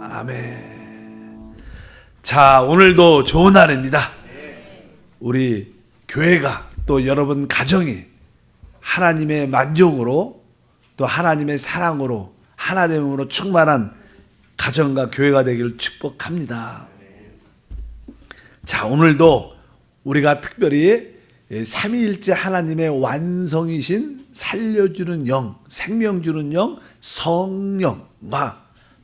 아멘. 자, 오늘도 좋은 날입니다. 우리 교회가 또 여러분 가정이 하나님의 만족으로 또 하나님의 사랑으로 하나님으로 충만한 가정과 교회가 되기를 축복합니다. 자, 오늘도 우리가 특별히 삼위일체 하나님의 완성이신 살려주는 영, 생명 주는 영, 성령과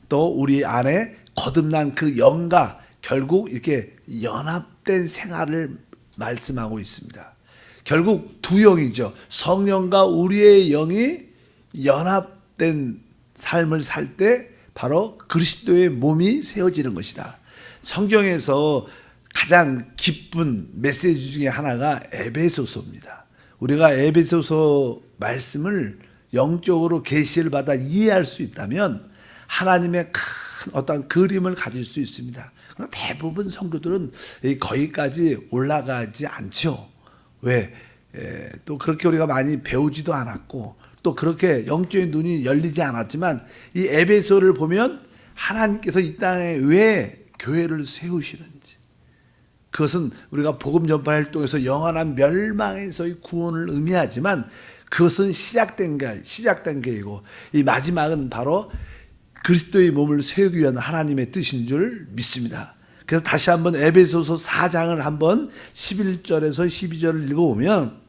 또 우리 안에 거듭난 그 영과 결국 이렇게 연합된 생활을 말씀하고 있습니다. 결국 두 영이죠. 성령과 우리의 영이 연합된 삶을 살 때 바로 그리스도의 몸이 세워지는 것이다. 성경에서 가장 기쁜 메시지 중에 하나가 에베소서입니다. 우리가 에베소서 말씀을 영적으로 계시를 받아 이해할 수 있다면 하나님의 큰 어떤 그림을 가질 수 있습니다. 그러나 대부분 성도들은 거기까지 올라가지 않죠. 왜? 또 그렇게 우리가 많이 배우지도 않았고 또 그렇게 영적인 눈이 열리지 않았지만 이 에베소를 보면 하나님께서 이 땅에 왜 교회를 세우시는지, 그것은 우리가 복음 전파 활동에서 영원한 멸망에서의 구원을 의미하지만 그것은 시작된 게이고 이 마지막은 바로 그리스도의 몸을 세우기 위한 하나님의 뜻인 줄 믿습니다. 그래서 다시 한번 에베소서 4장을 한번 11절에서 12절을 읽어보면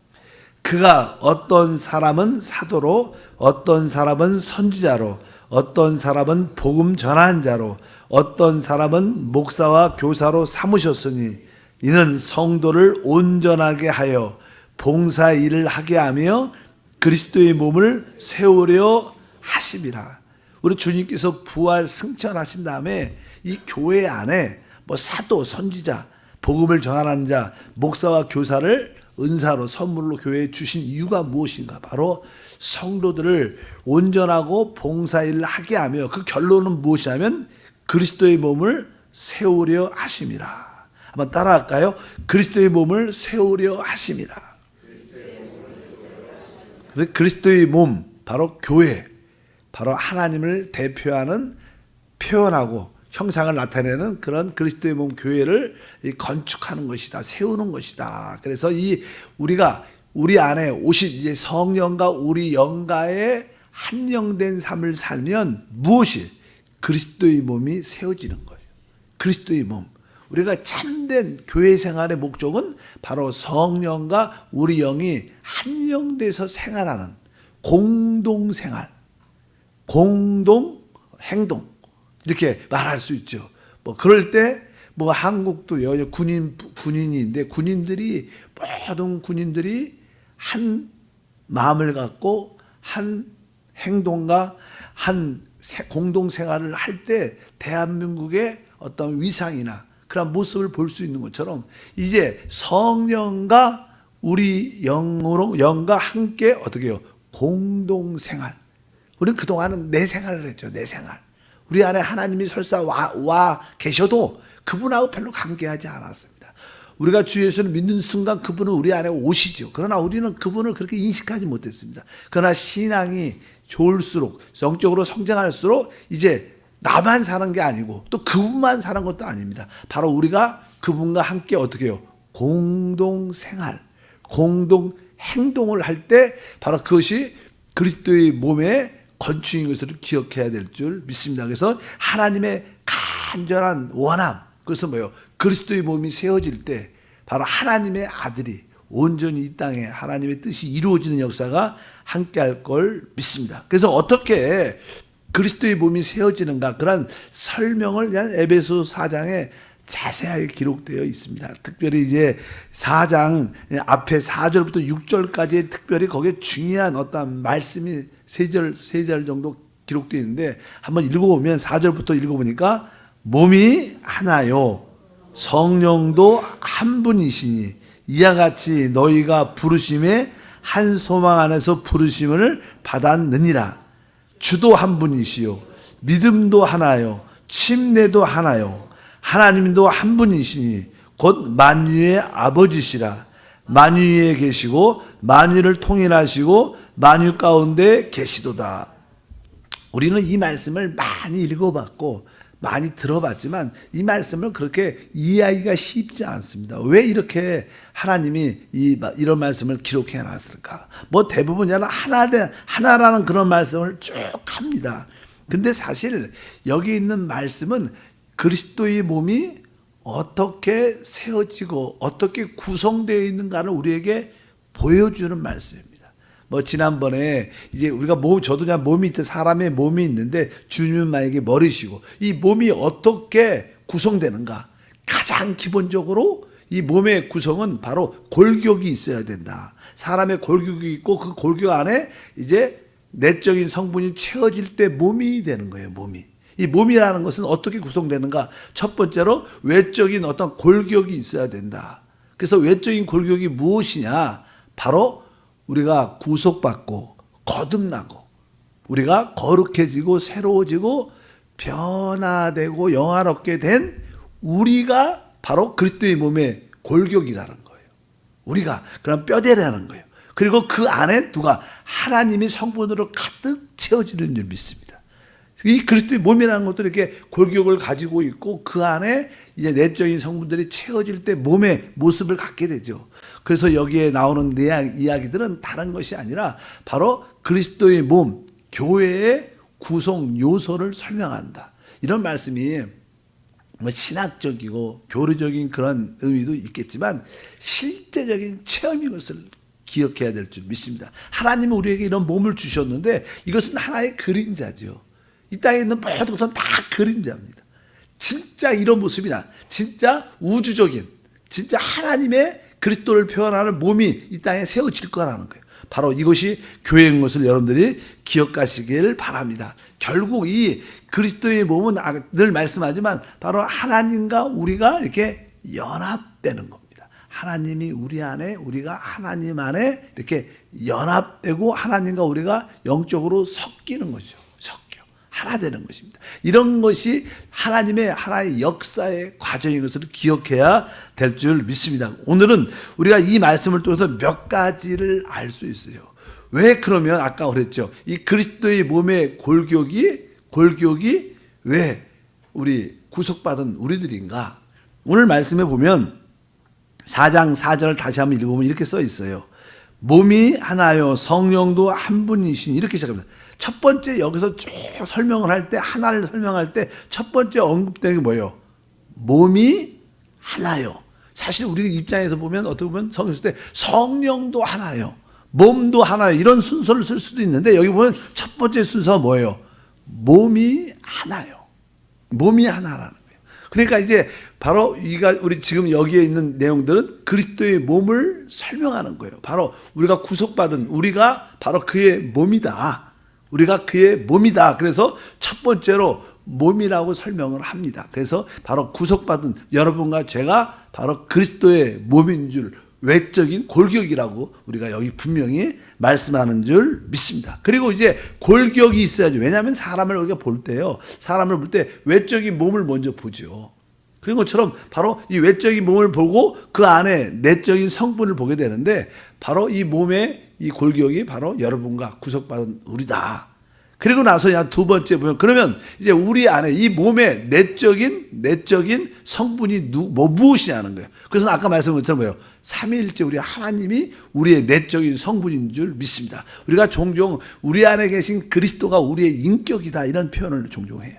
그가 어떤 사람은 사도로, 어떤 사람은 선지자로, 어떤 사람은 복음 전한 자로, 어떤 사람은 목사와 교사로 삼으셨으니 이는 성도를 온전하게 하여 봉사 일을 하게 하며 그리스도의 몸을 세우려 하심이라. 우리 주님께서 부활 승천하신 다음에 이 교회 안에 사도, 선지자, 복음을 전하는 자, 목사와 교사를 은사로 선물로 교회에 주신 이유가 무엇인가? 바로 성도들을 온전하고 봉사일을 하게 하며 그 결론은 무엇이냐면 그리스도의 몸을 세우려 하심이라. 한번 따라할까요? 그리스도의 몸을 세우려 하심이라. 그리스도의 몸, 바로 교회, 바로 하나님을 대표하는 표현하고 형상을 나타내는 그런 그리스도의 몸 교회를 건축하는 것이다, 세우는 것이다. 그래서 우리가 우리 안에 오신 이제 성령과 우리 영가의 한영된 삶을 살면 무엇이 그리스도의 몸이 세워지는 거예요. 그리스도의 몸. 우리가 참된 교회 생활의 목적은 바로 성령과 우리 영이 한영돼서 생활하는 공동 생활, 공동 행동. 이렇게 말할 수 있죠. 그럴 때 한국도 군인인데 모든 군인들이 한 마음을 갖고 한 행동과 한 공동 생활을 할 때 대한민국의 어떤 위상이나 그런 모습을 볼 수 있는 것처럼 이제 성령과 우리 영과 함께 어떻게 해요? 공동 생활. 우리는 그동안은 내 생활을 했죠. 내 생활. 우리 안에 하나님이 설사 와 계셔도 그분하고 별로 관계하지 않았습니다. 우리가 주 예수를 믿는 순간 그분은 우리 안에 오시죠. 그러나 우리는 그분을 그렇게 인식하지 못했습니다. 그러나 신앙이 좋을수록, 성적으로 성장할수록 이제 나만 사는 게 아니고 또 그분만 사는 것도 아닙니다. 바로 우리가 그분과 함께 어떻게 해요? 공동 생활, 공동 행동을 할 때 바로 그것이 그리스도의 몸에 건축인 것을 기억해야 될 줄 믿습니다. 그래서 하나님의 간절한 원함, 그래서 뭐예요? 그리스도의 몸이 세워질 때 바로 하나님의 아들이 온전히 이 땅에 하나님의 뜻이 이루어지는 역사가 함께할 걸 믿습니다. 그래서 어떻게 그리스도의 몸이 세워지는가, 그런 설명을 에베소 4장에 자세하게 기록되어 있습니다. 특별히 이제 4장 앞에 4절부터 6절까지 특별히 거기에 중요한 어떤 말씀이 세 절 정도 기록되어 있는데 한번 읽어보면 4절부터 읽어보니까 몸이 하나요 성령도 한 분이시니 이와 같이 너희가 부르심에 한 소망 안에서 부르심을 받았느니라. 주도 한 분이시요 믿음도 하나요 침례도 하나요 하나님도 한 분이시니 곧 만유의 아버지시라. 만유에 계시고 만유를 통일하시고 만유 가운데 계시도다. 우리는 이 말씀을 많이 읽어봤고 많이 들어봤지만 이 말씀을 그렇게 이해하기가 쉽지 않습니다. 왜 이렇게 하나님이 이런 말씀을 기록해 놨을까? 뭐 대부분 하나라는 그런 말씀을 쭉 합니다. 근데 사실 여기 있는 말씀은 그리스도의 몸이 어떻게 세워지고 어떻게 구성되어 있는가를 우리에게 보여주는 말씀입니다. 뭐 지난번에 이제 우리가 저도 그냥 몸이 있대, 사람의 몸이 있는데 주님은 만약에 머리시고 이 몸이 어떻게 구성되는가? 가장 기본적으로 이 몸의 구성은 바로 골격이 있어야 된다. 사람의 골격이 있고 그 골격 안에 이제 내적인 성분이 채워질 때 몸이 되는 거예요. 몸이. 이 몸이라는 것은 어떻게 구성되는가? 첫 번째로 외적인 어떤 골격이 있어야 된다. 그래서 외적인 골격이 무엇이냐? 바로 우리가 구속받고 거듭나고 우리가 거룩해지고 새로워지고 변화되고 영화롭게 된 우리가 바로 그리스도의 몸의 골격이라는 거예요. 우리가 그런 뼈대라는 거예요. 그리고 그 안에 누가 하나님이 성분으로 가득 채워지는 줄 믿습니다. 이 그리스도의 몸이라는 것도 이렇게 골격을 가지고 있고 그 안에 이제 내적인 성분들이 채워질 때 몸의 모습을 갖게 되죠. 그래서 여기에 나오는 이야기들은 다른 것이 아니라 바로 그리스도의 몸, 교회의 구성 요소를 설명한다. 이런 말씀이 뭐 신학적이고 교리적인 그런 의미도 있겠지만 실제적인 체험인 것을 기억해야 될 줄 믿습니다. 하나님은 우리에게 이런 몸을 주셨는데 이것은 하나의 그림자죠. 이 땅에 있는 모든 것은 다 그림자입니다. 진짜 이런 모습이나 진짜 우주적인 진짜 하나님의 그리스도를 표현하는 몸이 이 땅에 세워질 거라는 거예요. 바로 이것이 교회인 것을 여러분들이 기억하시길 바랍니다. 결국 이 그리스도의 몸은 늘 말씀하지만 바로 하나님과 우리가 이렇게 연합되는 겁니다. 하나님이 우리 안에 우리가 하나님 안에 이렇게 연합되고 하나님과 우리가 영적으로 섞이는 거죠. 하나 되는 것입니다. 이런 것이 하나의 역사의 과정인 것을 기억해야 될 줄 믿습니다. 오늘은 우리가 이 말씀을 통해서 몇 가지를 알 수 있어요. 왜 그러면 아까 그랬죠. 이 그리스도의 몸의 골격이 왜 우리 구속받은 우리들인가? 오늘 말씀에 보면 4장 4절을 다시 한번 읽어보면 이렇게 써 있어요. 몸이 하나요 성령도 한 분이시니 이렇게 시작합니다. 첫 번째 여기서 쭉 설명을 할 때 하나를 설명할 때 첫 번째 언급되는 게 뭐예요? 몸이 하나요. 사실 우리 입장에서 보면 어떻게 보면 성경 쓸 때 성령도 하나요. 몸도 하나요. 이런 순서를 쓸 수도 있는데 여기 보면 첫 번째 순서가 뭐예요? 몸이 하나요. 몸이 하나라는 거예요. 그러니까 이제 바로 우리 지금 여기에 있는 내용들은 그리스도의 몸을 설명하는 거예요. 바로 우리가 구속받은 우리가 바로 그의 몸이다. 우리가 그의 몸이다. 그래서 첫 번째로 몸이라고 설명을 합니다. 그래서 바로 구속받은 여러분과 제가 바로 그리스도의 몸인 줄 외적인 골격이라고 우리가 여기 분명히 말씀하는 줄 믿습니다. 그리고 이제 골격이 있어야죠. 왜냐하면 사람을 우리가 볼 때요. 사람을 볼 때 외적인 몸을 먼저 보죠. 그런 것처럼 바로 이 외적인 몸을 보고 그 안에 내적인 성분을 보게 되는데 바로 이 몸의 이 골격이 바로 여러분과 구속받은 우리다. 그리고 나서 두 번째 보면 그러면 이제 우리 안에 이 몸의 내적인 성분이 무엇이냐는 거예요. 그래서 아까 말씀드린 것처럼 뭐예요? 삼위일체 우리 하나님이 우리의 내적인 성분인 줄 믿습니다. 우리가 종종 우리 안에 계신 그리스도가 우리의 인격이다 이런 표현을 종종 해요.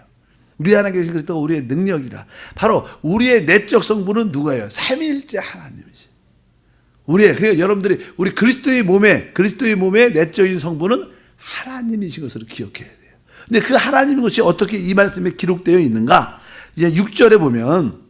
우리 안에 계신 그리스도가 우리의 능력이다. 바로 우리의 내적 성분은 누구예요? 삼위일체 하나님이지. 그러니까 여러분들이 우리 그리스도의 몸의 내적인 성분은 하나님이신 것을 기억해야 돼요. 근데 그 하나님인 것이 어떻게 이 말씀에 기록되어 있는가? 이제 6절에 보면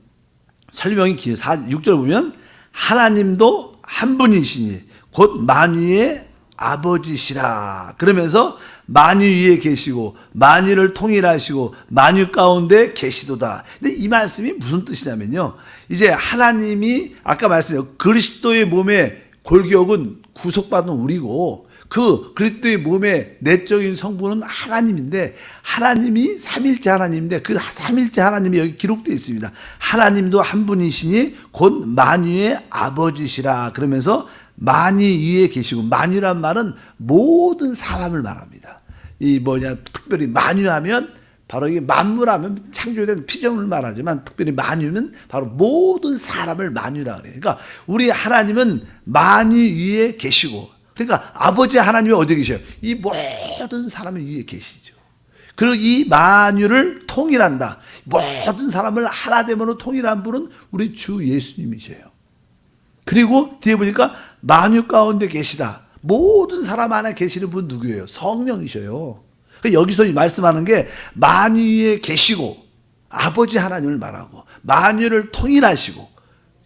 설명이 6절에 보면 하나님도 한 분이시니 곧 만유의 아버지시라. 그러면서 만유 위에 계시고 만유를 통일하시고 만유 가운데 계시도다. 근데 이 말씀이 무슨 뜻이냐면요. 이제 하나님이 아까 말씀드렸죠. 그리스도의 몸의 골격은 구속받은 우리고 그 그리스도의 몸의 내적인 성분은 하나님인데 하나님이 삼일째 하나님인데 그 삼일째 하나님이 여기 기록되어 있습니다. 하나님도 한 분이시니 곧 만유의 아버지시라. 그러면서 만유 위에 계시고 만유란 말은 모든 사람을 말합니다. 특별히 만유하면 바로 이게 만물하면 창조된 피조물을 말하지만 특별히 만유는 바로 모든 사람을 만유라 그래요. 그러니까 우리 하나님은 만유 위에 계시고, 그러니까 아버지 하나님이 어디 계셔요? 이 모든 사람을 위에 계시죠. 그리고 이 만유를 통일한다. 모든 사람을 하나됨으로 통일한 분은 우리 주 예수님이셔요. 그리고 뒤에 보니까 만유 가운데 계시다. 모든 사람 안에 계시는 분 누구예요? 성령이셔요. 여기서 말씀하는 게 만유에 계시고 아버지 하나님을 말하고 만유를 통일하시고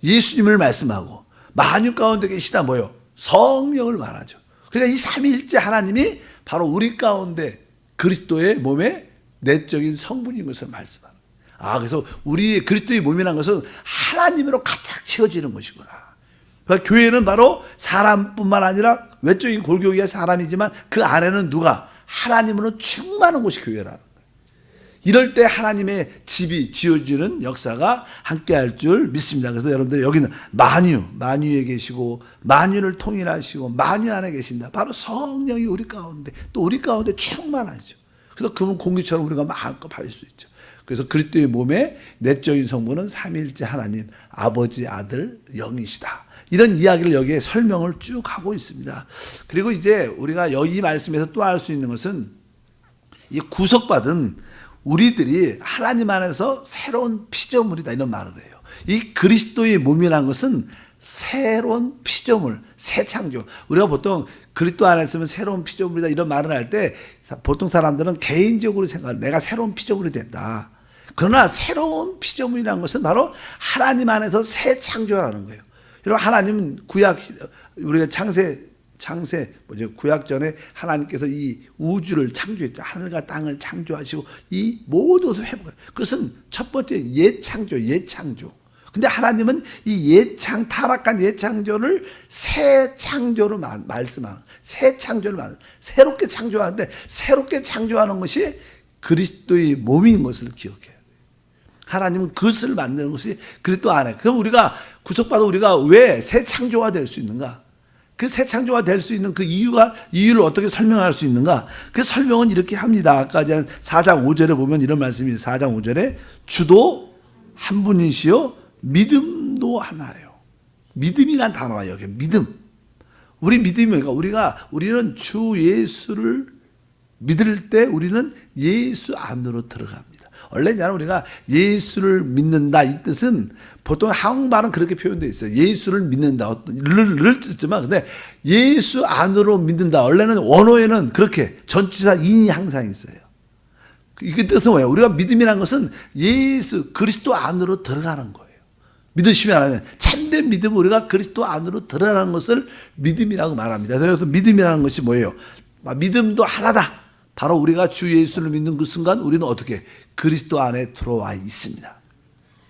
예수님을 말씀하고 만유 가운데 계시다 뭐요? 성령을 말하죠. 그러니까 이 삼위일체 하나님이 바로 우리 가운데 그리스도의 몸의 내적인 성분인 것을 말씀하는 거예요. 그래서 우리 그리스도의 몸이라는 것은 하나님으로 가득 채워지는 것이구나. 그러니까 교회는 바로 사람뿐만 아니라 외적인 골격이야 사람이지만 그 안에는 누가? 하나님으로 충만한 곳이 교회라는 거예요. 이럴 때 하나님의 집이 지어지는 역사가 함께할 줄 믿습니다. 그래서 여러분들 여기는 만유에 계시고 만유를 통일하시고 만유 안에 계신다. 바로 성령이 우리 가운데 또 우리 가운데 충만하죠. 그래서 그분 공기처럼 우리가 마음껏 받을 수 있죠. 그래서 그리스도의 몸의 내적인 성분은 삼위일체 하나님 아버지 아들 영이시다. 이런 이야기를 여기에 설명을 쭉 하고 있습니다. 그리고 이제 우리가 이 말씀에서 또 알 수 있는 것은 이 구속받은 우리들이 하나님 안에서 새로운 피조물이다 이런 말을 해요. 이 그리스도의 몸이라는 것은 새로운 피조물, 새 창조. 우리가 보통 그리스도 안에 있으면 새로운 피조물이다 이런 말을 할 때 보통 사람들은 개인적으로 생각을 내가 새로운 피조물이 됐다. 그러나 새로운 피조물이라는 것은 바로 하나님 안에서 새 창조라는 거예요. 여러분 하나님은 우리가 구약 전에 하나님께서 이 우주를 창조했죠. 하늘과 땅을 창조하시고 이 모든 것을 회복해요. 그것은 첫 번째 예창조. 근데 하나님은 이 타락한 예창조를 새 창조로 말씀하는, 새 창조를 새롭게 창조하는데 새롭게 창조하는 것이 그리스도의 몸인 것을 기억해요. 하나님은 그것을 만드는 것이 그리스도 안에. 그럼 우리가 구속받아 우리가 왜 새 창조가 될 수 있는가? 그 새 창조가 될 수 있는 그 이유를 어떻게 설명할 수 있는가? 그 설명은 이렇게 합니다. 아까 4장 5절에 보면 이런 말씀이 4장 5절에 주도 한 분이시요 믿음도 하나예요. 믿음이란 단어가 여기 믿음. 우리 믿음이 뭐니까 우리는 주 예수를 믿을 때 우리는 예수 안으로 들어갑니다. 원래는 우리가 예수를 믿는다 이 뜻은 보통 한국말은 그렇게 표현되어 있어요. 예수를 믿는다. 를 뜻이지만 근데 예수 안으로 믿는다. 원래는 원어에는 그렇게 전치사 인이 항상 있어요. 이게 뜻은 뭐예요? 우리가 믿음이라는 것은 예수 그리스도 안으로 들어가는 거예요. 믿으시면 하면 참된 믿음은 우리가 그리스도 안으로 들어가는 것을 믿음이라고 말합니다. 그래서 믿음이라는 것이 뭐예요? 믿음도 하나다. 바로 우리가 주 예수를 믿는 그 순간 우리는 어떻게 그리스도 안에 들어와 있습니다.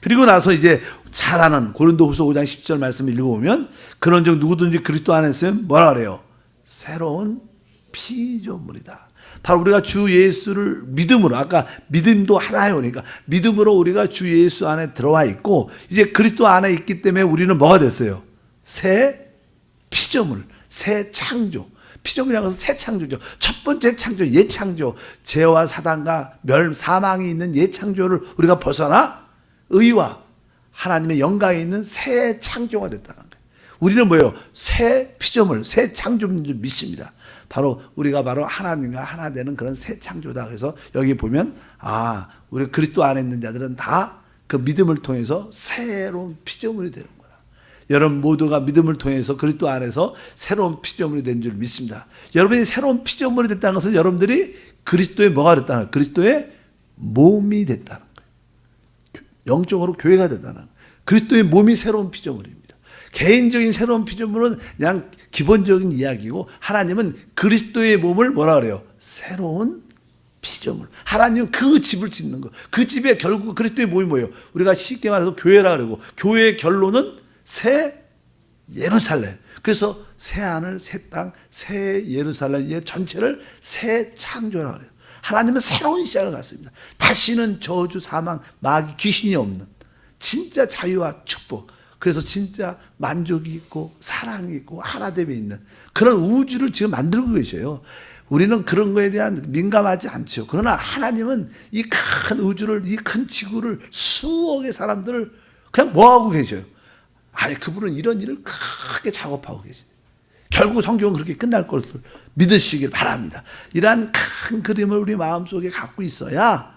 그리고 나서 이제 잘 아는 고린도후서 5장 10절 말씀을 읽어보면 그런즉 누구든지 그리스도 안에 있으면 뭐라 그래요? 새로운 피조물이다. 바로 우리가 주 예수를 믿음으로 아까 믿음도 하나예요. 그러니까 믿음으로 우리가 주 예수 안에 들어와 있고 이제 그리스도 안에 있기 때문에 우리는 뭐가 됐어요? 새 피조물, 새 창조. 피조물이라는 것은 새 창조죠. 첫 번째 창조, 예창조. 죄와 사단과 사망이 있는 예창조를 우리가 벗어나 의와 하나님의 영광에 있는 새 창조가 됐다는 거예요. 우리는 뭐예요? 새 피조물, 새 창조인 줄 믿습니다. 바로 우리가 바로 하나님과 하나 되는 그런 새 창조다. 그래서 여기 보면 우리 그리스도 안에 있는 자들은 다 그 믿음을 통해서 새로운 피조물이 되는 거예요. 여러분 모두가 믿음을 통해서 그리스도 안에서 새로운 피조물이 된 줄 믿습니다. 여러분이 새로운 피조물이 됐다는 것은 여러분들이 그리스도의 뭐가 됐다는 거예요? 그리스도의 몸이 됐다는 거예요. 영적으로 교회가 됐다는 거예요. 그리스도의 몸이 새로운 피조물입니다. 개인적인 새로운 피조물은 그냥 기본적인 이야기고 하나님은 그리스도의 몸을 뭐라 그래요? 새로운 피조물. 하나님은 그 집을 짓는 거. 그 집에 결국 그리스도의 몸이 뭐예요? 우리가 쉽게 말해서 교회라 그러고 교회의 결론은 새 예루살렘. 그래서 새 하늘, 새 땅, 새 예루살렘의 전체를 새 창조라고 해요. 하나님은 새로운 시작을 갖습니다. 다시는 저주, 사망, 마귀, 귀신이 없는 진짜 자유와 축복. 그래서 진짜 만족이 있고 사랑이 있고 하나됨이 있는 그런 우주를 지금 만들고 계셔요. 우리는 그런 거에 대한 민감하지 않죠. 그러나 하나님은 이 큰 우주를, 이 큰 지구를, 수억의 사람들을 그냥 뭐하고 계셔요? 아니, 그분은 이런 일을 크게 작업하고 계세요. 결국 성경은 그렇게 끝날 것을 믿으시길 바랍니다. 이러한 큰 그림을 우리 마음속에 갖고 있어야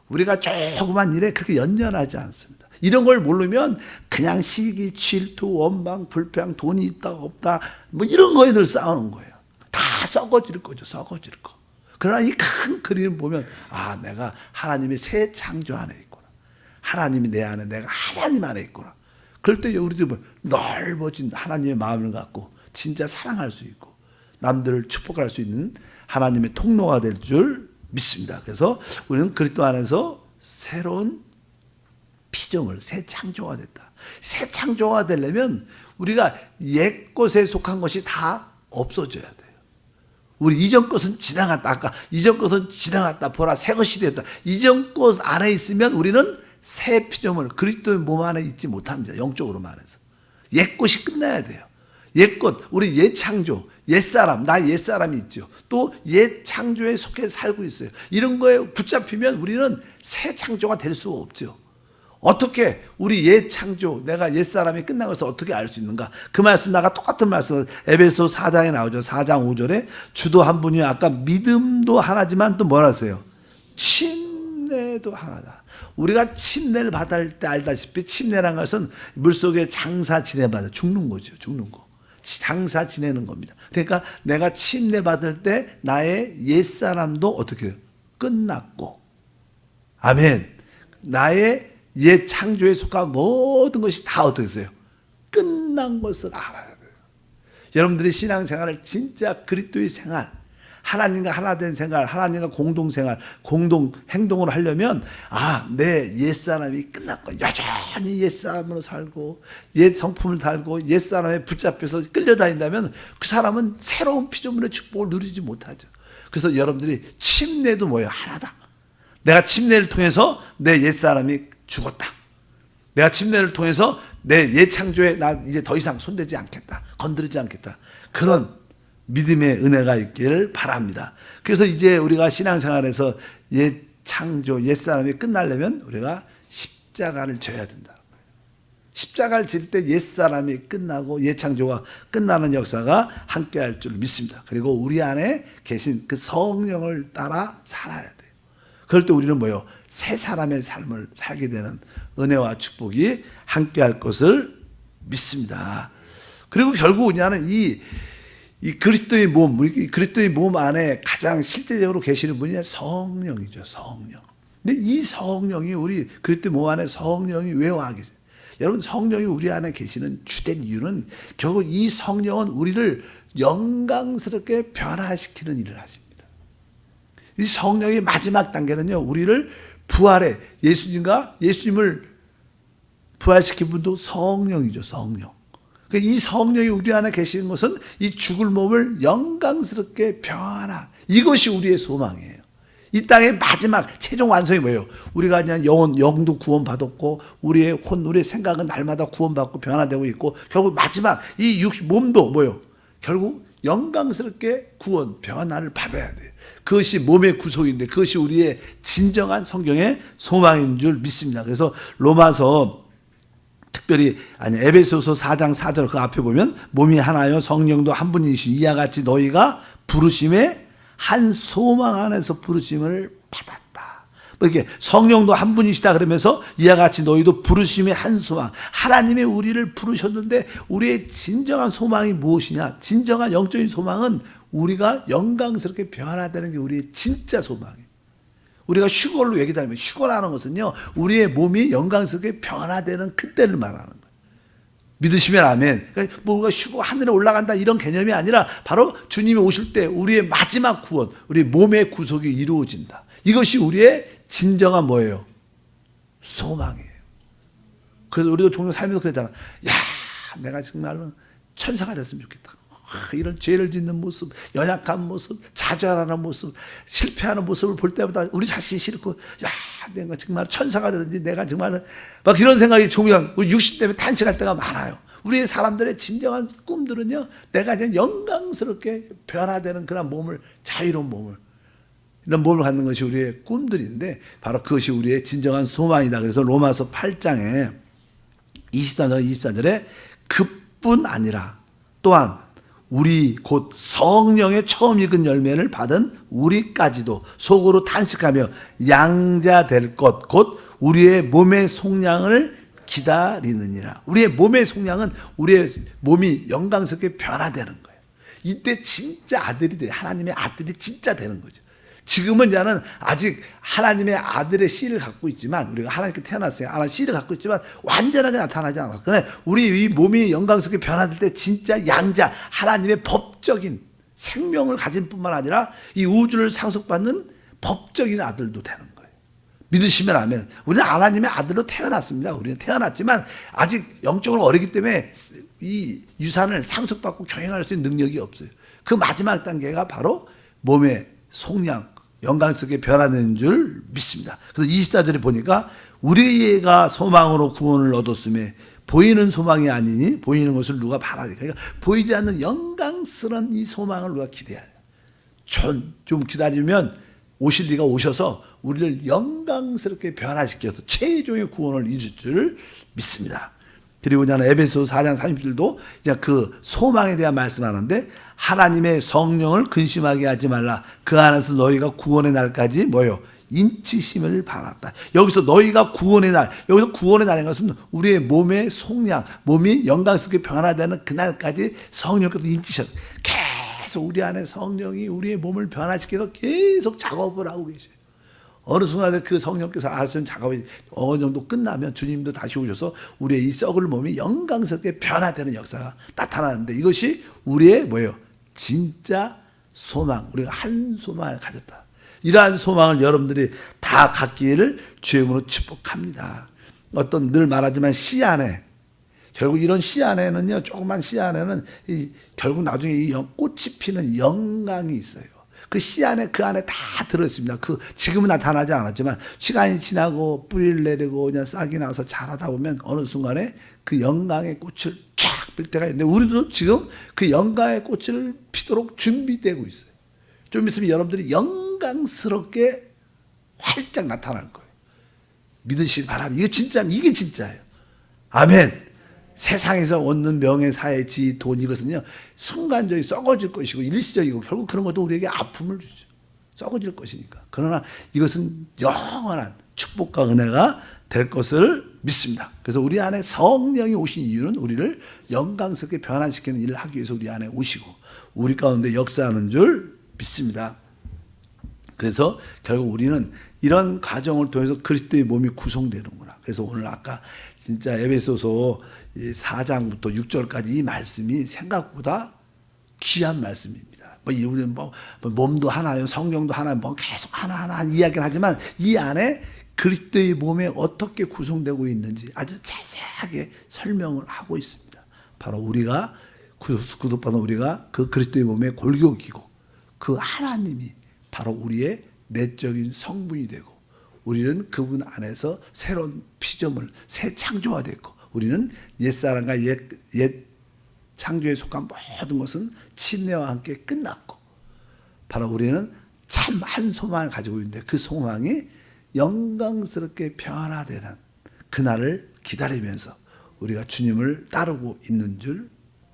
우리가 조그만 일에 그렇게 연연하지 않습니다. 이런 걸 모르면 그냥 시기, 질투, 원망, 불평, 돈이 있다 없다 뭐 이런 거에 늘 싸우는 거예요. 다 썩어질 거죠. 썩어질 거. 그러나 이 큰 그림을 보면 아, 내가 하나님의 새 창조 안에 있구나. 하나님이 내 안에, 내가 하나님 안에 있구나. 그럴 때 우리도 넓어진 하나님의 마음을 갖고 진짜 사랑할 수 있고 남들을 축복할 수 있는 하나님의 통로가 될 줄 믿습니다. 그래서 우리는 그리스도 안에서 새로운 피조물, 새 창조가 됐다. 새 창조가 되려면 우리가 옛 것에 속한 것이 다 없어져야 돼요. 우리 이전 것은 지나갔다. 아까 이전 것은 지나갔다. 보라, 새 것이 되었다. 이전 것 안에 있으면 우리는 새 피조물, 그리스도의 몸 안에 있지 못합니다. 영적으로 말해서. 옛 것이 끝나야 돼요. 옛 것, 우리 옛 창조, 옛 사람, 나 옛 사람이 있죠. 또 옛 창조에 속해 살고 있어요. 이런 거에 붙잡히면 우리는 새 창조가 될 수가 없죠. 어떻게 우리 옛 창조, 내가 옛 사람이 끝난 것을 어떻게 알 수 있는가? 그 말씀, 나가 똑같은 말씀, 에베소 4장에 나오죠. 4장 5절에 주도 한 분이 아까 믿음도 하나지만 또 뭐라 하세요? 침례도 하나다. 우리가 침례를 받을 때 알다시피 침례란 것은 물속에 장사 지내받아 죽는 거죠. 죽는 거. 장사 지내는 겁니다. 그러니까 내가 침례 받을 때 나의 옛사람도 어떻게 해요? 끝났고, 아멘. 나의 옛 창조에 속한 모든 것이 다 어떻게 했어요? 끝난 것을 알아야 돼요. 여러분들이 신앙생활을 진짜 그리스도의 생활, 하나님과 하나 된 생활, 하나님과 공동생활, 공동 행동을 하려면 아, 내 옛사람이 끝났고 여전히 옛사람으로 살고 옛 성품을 달고 옛사람에 붙잡혀서 끌려다닌다면 그 사람은 새로운 피조물의 축복을 누리지 못하죠. 그래서 여러분들이 침례도 뭐예요? 하나다. 내가 침례를 통해서 내 옛사람이 죽었다. 내가 침례를 통해서 내 옛 창조에 나 이제 더 이상 손대지 않겠다. 건드리지 않겠다. 그런 믿음의 은혜가 있기를 바랍니다. 그래서 이제 우리가 신앙생활에서 옛 창조, 옛 사람이 끝나려면 우리가 십자가를 져야 된다. 십자가를 질 때 옛 사람이 끝나고 옛 창조가 끝나는 역사가 함께할 줄 믿습니다. 그리고 우리 안에 계신 그 성령을 따라 살아야 돼요. 그럴 때 우리는 뭐예요? 새 사람의 삶을 살게 되는 은혜와 축복이 함께할 것을 믿습니다. 그리고 결국 우리는 이 그리스도의 몸, 그리스도의 몸 안에 가장 실제적으로 계시는 분이 성령이죠, 성령. 근데 이 성령이 우리 그리스도의 몸 안에 성령이 왜 와 계세요? 여러분, 성령이 우리 안에 계시는 주된 이유는 결국 이 성령은 우리를 영광스럽게 변화시키는 일을 하십니다. 이 성령의 마지막 단계는요, 우리를 부활해, 예수님을 부활시킨 분도 성령이죠, 성령. 이 성령이 우리 안에 계시는 것은 이 죽을 몸을 영광스럽게 변화. 이것이 우리의 소망이에요. 이 땅의 마지막 최종 완성이 뭐예요? 우리가 그냥 영도 구원받았고 우리의 우리의 생각은 날마다 구원받고 변화되고 있고 결국 마지막 이 몸도 뭐예요? 결국 영광스럽게 구원, 변화를 받아야 돼요. 그것이 몸의 구속인데 그것이 우리의 진정한 성경의 소망인 줄 믿습니다. 그래서 로마서 특별히 에베소서 4장 4절 그 앞에 보면 몸이 하나요 성령도 한 분이시 이와 같이 너희가 부르심의 한 소망 안에서 부르심을 받았다. 이렇게 성령도 한 분이시다 그러면서 이와 같이 너희도 부르심의 한 소망. 하나님이 우리를 부르셨는데 우리의 진정한 소망이 무엇이냐? 진정한 영적인 소망은 우리가 영광스럽게 변화되는 게 우리의 진짜 소망이에요. 우리가 휴거로 얘기하면 휴거라는 것은요, 우리의 몸이 영광스럽게 변화되는 그때를 말하는 거예요. 믿으시면 아멘. 그러니까 뭐가 휴거 하늘에 올라간다 이런 개념이 아니라 바로 주님이 오실 때 우리의 마지막 구원, 우리 몸의 구속이 이루어진다. 이것이 우리의 진정한 뭐예요? 소망이에요. 그래서 우리도 종종 살면서 그랬잖아. 야, 내가 정말로 천사가 됐으면 좋겠다. 이런 죄를 짓는 모습, 연약한 모습, 좌절하는 모습, 실패하는 모습을 볼 때마다 우리 자신이 싫고, 야, 내가 정말 천사가 되든지 내가 정말 막 이런 생각이 종종 우리 60대면 탄식할 때가 많아요. 우리의 사람들의 진정한 꿈들은요, 내가 이제 영광스럽게 변화되는 그런 몸을, 자유로운 몸을, 이런 몸을 갖는 것이 우리의 꿈들인데 바로 그것이 우리의 진정한 소망이다. 그래서 로마서 8장에 24절에 그뿐 아니라 또한 우리 곧 성령의 처음 익은 열매를 받은 우리까지도 속으로 탄식하며 양자될 것 곧 우리의 몸의 속량을 기다리느니라. 우리의 몸의 속량은 우리의 몸이 영광스럽게 변화되는 거예요. 이때 진짜 아들이 돼. 하나님의 아들이 진짜 되는 거죠. 지금은 저는 아직 하나님의 아들의 씨를 갖고 있지만, 우리가 하나님께 태어났어요. 하나님의 씨를 갖고 있지만 완전하게 나타나지 않았어요. 그런데 우리 이 몸이 영광스럽게 변화될 때 진짜 양자, 하나님의 법적인 생명을 가진 뿐만 아니라 이 우주를 상속받는 법적인 아들도 되는 거예요. 믿으시면 아멘. 우리는 하나님의 아들로 태어났습니다. 우리는 태어났지만 아직 영적으로 어리기 때문에 이 유산을 상속받고 경영할 수 있는 능력이 없어요. 그 마지막 단계가 바로 몸의 속량, 영광스럽게 변화되는 줄 믿습니다. 그래서 24절에 보니까 우리가 소망으로 구원을 얻었음에 보이는 소망이 아니니 보이는 것을 누가 바라리. 그러니까 보이지 않는 영광스러운 이 소망을 누가 기대해야 돼요. 좀 기다리면 오실 리가 오셔서 우리를 영광스럽게 변화시켜서 최종의 구원을 이룰 줄 믿습니다. 그리고 저는 에베소 4장 30절도 이제 그 소망에 대한 말씀하는데 하나님의 성령을 근심하게 하지 말라. 그 안에서 너희가 구원의 날까지 뭐요? 인치심을 바랐다. 여기서 너희가 구원의 날, 여기서 구원의 날인 것은 우리의 몸의 속량, 몸이 영광스럽게 변화되는 그날까지 성령께서 인치셔. 계속 우리 안에 성령이 우리의 몸을 변화시켜서 계속 작업을 하고 계셔요. 어느 순간에 그 성령께서 하시는 작업이 어느 정도 끝나면 주님도 다시 오셔서 우리의 이 썩을 몸이 영광스럽게 변화되는 역사가 나타나는데 이것이 우리의 뭐예요? 진짜 소망. 우리가 한 소망을 가졌다. 이러한 소망을 여러분들이 다 갖기를 주의 이름으로 축복합니다. 어떤 늘 말하지만 씨 안에, 결국 이런 씨 안에는요, 조그만 씨 안에는 결국 나중에 이 꽃이 피는 영광이 있어요. 그 씨 안에, 그 안에 다 들어있습니다. 지금은 나타나지 않았지만 시간이 지나고 뿌리를 내리고 그냥 싹이 나서 자라다 보면 어느 순간에 그 영광의 꽃을 쫙 필 때가 있는데 우리도 지금 그 영광의 꽃을 피도록 준비되고 있어요. 좀 있으면 여러분들이 영광스럽게 활짝 나타날 거예요. 믿으시기 바랍니다. 이게 진짜예요. 아멘. 세상에서 얻는 명예, 사회, 지위, 돈 이것은요 순간적이 썩어질 것이고 일시적이고 결국 그런 것도 우리에게 아픔을 주죠. 썩어질 것이니까. 그러나 이것은 영원한 축복과 은혜가 될 것을 믿습니다. 그래서 우리 안에 성령이 오신 이유는 우리를 영광스럽게 변화시키는 일을 하기 위해서 우리 안에 오시고 우리 가운데 역사하는 줄 믿습니다. 그래서 결국 우리는 이런 과정을 통해서 그리스도의 몸이 구성되는구나. 그래서 오늘 아까 진짜 에베소서 4장부터 6절까지 이 말씀이 생각보다 귀한 말씀입니다. 우리는 몸도 하나요, 성령도 하나요, 계속 하나하나 이야기를 하지만 이 안에 그리스도의 몸에 어떻게 구성되고 있는지 아주 자세하게 설명을 하고 있습니다. 바로 우리가 구속받은 우리가 그 그리스도의 몸의 골격이고 그 하나님이 바로 우리의 내적인 성분이 되고 우리는 그분 안에서 새로운 피조물, 새 창조가 됐고 우리는 옛사람과 옛 창조에 속한 모든 것은 침례와 함께 끝났고 바로 우리는 참 한 소망을 가지고 있는데 그 소망이 영광스럽게 변화되는 그날을 기다리면서 우리가 주님을 따르고 있는 줄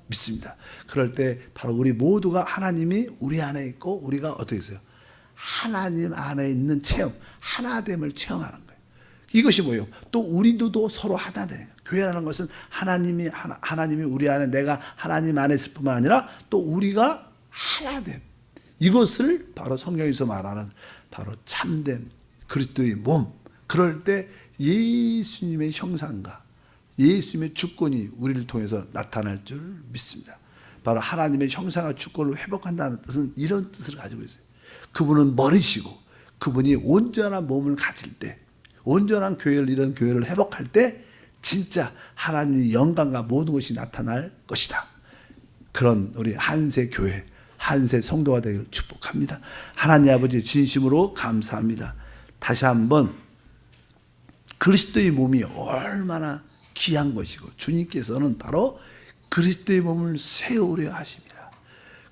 믿습니다. 그럴 때 바로 우리 모두가 하나님이 우리 안에 있고 우리가 어떻게 했어요? 하나님 안에 있는 체험, 하나됨을 체험하는 거예요. 이것이 뭐예요? 또 우리도 서로 하나됨. 교회라는 것은 하나님이 우리 안에 내가 하나님 안에 있을 뿐만 아니라 또 우리가 하나됨. 이것을 바로 성경에서 말하는 바로 참된 그리스도의 몸. 그럴 때 예수님의 형상과 예수님의 주권이 우리를 통해서 나타날 줄 믿습니다. 바로 하나님의 형상과 주권을 회복한다는 뜻은 이런 뜻을 가지고 있어요. 그분은 머리시고 그분이 온전한 몸을 가질 때 온전한 교회를 이런 교회를 회복할 때 진짜 하나님의 영광과 모든 것이 나타날 것이다. 그런 우리 한세 교회 한세 성도가 되기를 축복합니다. 하나님 아버지 진심으로 감사합니다. 다시 한번 그리스도의 몸이 얼마나 귀한 것이고 주님께서는 바로 그리스도의 몸을 세우려 하십니다.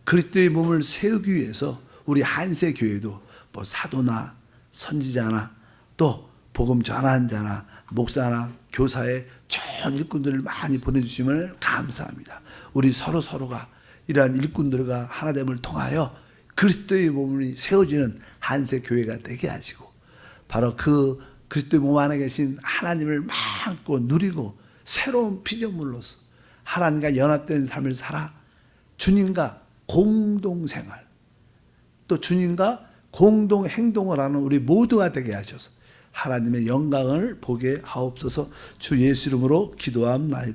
그리스도의 몸을 세우기 위해서 우리 한세 교회도 뭐 사도나 선지자나 또 복음 전하는 자나 목사나 교사의 좋은 일꾼들을 많이 보내주심을 감사합니다. 우리 서로가 이러한 일꾼들과 하나됨을 통하여 그리스도의 몸이 세워지는 한세 교회가 되게 하시고, 바로 그 그리스도의 몸 안에 계신 하나님을 마음껏 누리고 새로운 피조물로서 하나님과 연합된 삶을 살아 주님과 공동생활, 또 주님과 공동 행동을 하는 우리 모두가 되게 하셔서 하나님의 영광을 보게 하옵소서. 주 예수 이름으로 기도함나이다.